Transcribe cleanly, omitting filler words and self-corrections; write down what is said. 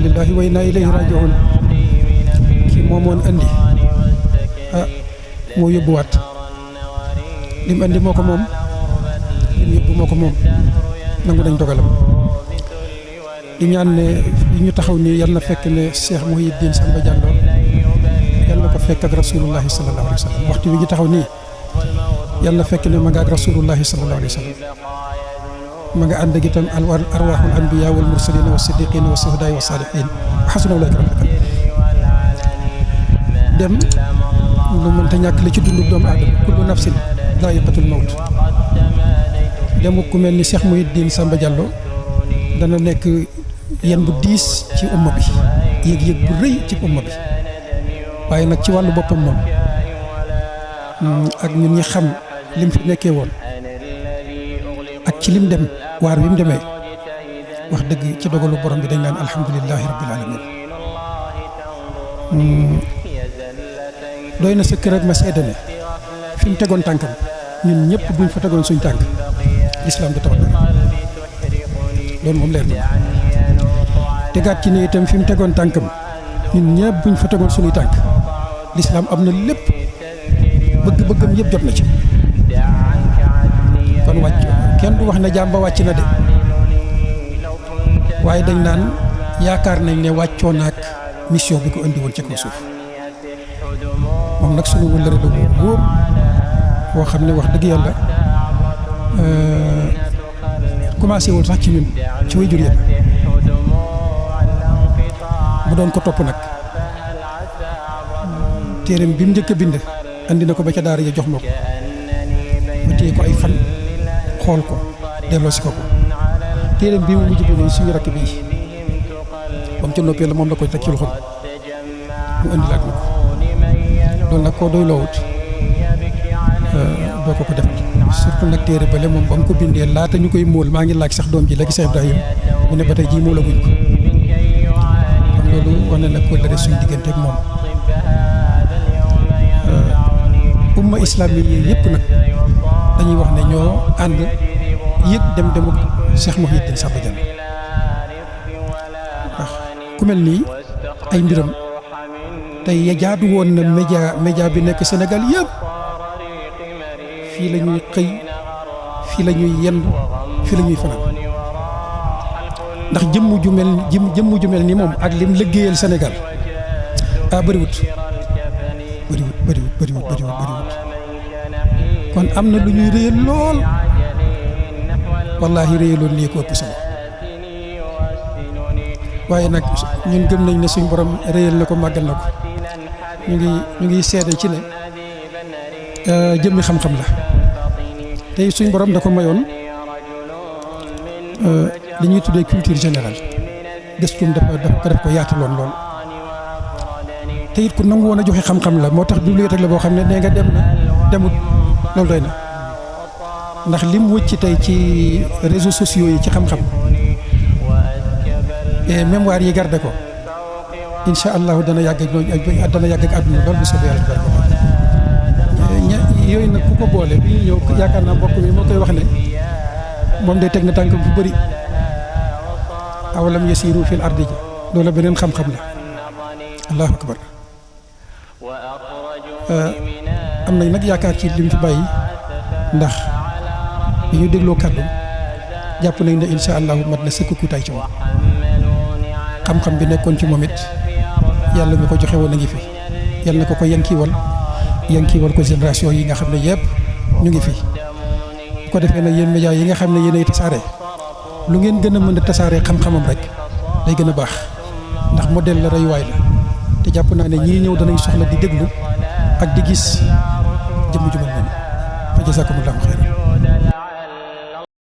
lillahi wa inna ilayhi raji'un ki moomoon andi moo yóbbuwaat lim andi moo ko moom lim yóbbu moo ko moom nangu nañ dogalam di ñaan ne yi ñu taxaw nii yal na fekk ne Cheikh Mouhidine Samba Diallo yal na ko fekk ak rasulullahi sallallahu alayhi wa sallam waxtu wi ñu taxaw nii yal na fekk ne ma nga ak rasulullahi sallallahu alayhi wa sallam ma nga ànd ak itam arwaahul anbiya wal mursalina wa siddiqina wa suhadaa wa salihin xasuna ulaika rafiqan dem lu mënta ñàkk li ci dundu doomu aadama kullu nafsin daa'iqatul mawt dem ku mel ni Cheikh Mouhidine Samba Diallo dana nekk yen bu diis ci umma bi yëg-yëg bu rëy ci umma bi waaye nag ci wàllu boppam moom ak ñun ñi xam lim fi nekkee woon ak ci lim dem waar wi mu demee wax dëgg ci dogalu borom bi dañ naan alhamdulilahi rabbil alamin doy na sëkk rek ma seede ne fi mu tegoon tànkam ñun ñëpp buñ fa tegoon suñ tànk lislaam du taw loolu moom leer na tegaat ci ne itam fi mu tegoon tànkam ñun ñëpp buñ fa tegoon suñuy tànk lislaam am na lépp bëgg-bëggam yëpp jot na ci kon wàcc kenn du wax ne jaam ba wàcc na de waaye dañ naan yaakaar nañ ne wàccoo naak mission bi ko indi woon ci kaw suuf moom nag suñu wëllëre la bu wóor boo xam ne wax dëgg yàlla commencé wul sax ci ñun ci way jur yëpp mu doon ko topp nag téereem bi mu njëkk a bind andi na ko ba ca daara ya jox ma ko ma téye ko ay fan xool ko delloo si ko téereem bii mu mujj bi suñu rakk bii ba mu ca noppee la moom la koy teg ci loxoom mu andi laat ma ko loolu nag koo doy loowut doo ko def surtout nag téere bale moom ba mu ko bindee laata ñu koy móol maa ngi laaj sax doom ji léegi Cheikh Ibrahim mu ne ba tey jii móolaguñ ko kon loolu wane na ko la suñu diggante ak moom umma islami yi yëpp nag dañuy wax ne ñoo ànd yëg dem demuk Cheikh Mouhidine Samba Diallo ndax ku mel nii ay mbiram tey jaadu woon na média bi nekk Sénégal yëpp fii la ñuy xëy fii la ñuy yendu fii la ñuy fanaan ndax jëmm ju mel ni moom ak lim liggéeyal Sénégal bëriwut kon am na lu ñuy réyal lool wallaahi réyaloon lii ko ëpp solo waaye nag ñun gëm nañ ne suñ borom réyal na ko màggal na ko ñu ngi seede ci ne jëmmi xam-xam la tey suñ borom da ko mayoon li ñuy tuddee culture générale gëstum daf ko yaataloon lool te it ku nangu woon a joxe xam-xam la moo tax bibliothèque la boo xam ne nee nga dem na demut loolu doy na ndax lim wëcc tey ci réseaux sociaux yi ci xam-xam et mémoire yi garde ko incha allahu dana yàgg ak àdduna lool bu soobee yàlla yooyu nag ku ko boole bi ñu ñëw yaakaar naa mbokk mi moo koy wax ne moom day teg na tànk bu bëri awalam yasiru fil ardi ji loolu beneen xam-xam la allahu akbar am nañ nag yaakaar ci lim fi bàyyi ndax bi ñu dégloo kàddu jàpp nañ ne incha allahu mat na sëkk kutaay ci moom xam-xam bi nekkoon ci moom it yàlla mi ko joxe woon a ngi fi yàlla na ko yankiwal ko génération yi nga xam ne yëpp ñu ngi fi bu ko defee nag yéen médias yi nga xam ne yéenay tasaare lu ngeen gën a mën a tasaaree xam-xamam rek day gën a baax ndax modèle la royuwaay la te jàpp naa ne ñii ñëw danañ soxla di déglu ak di gis jëmm ju mel noonu fa jazakumullahu xayran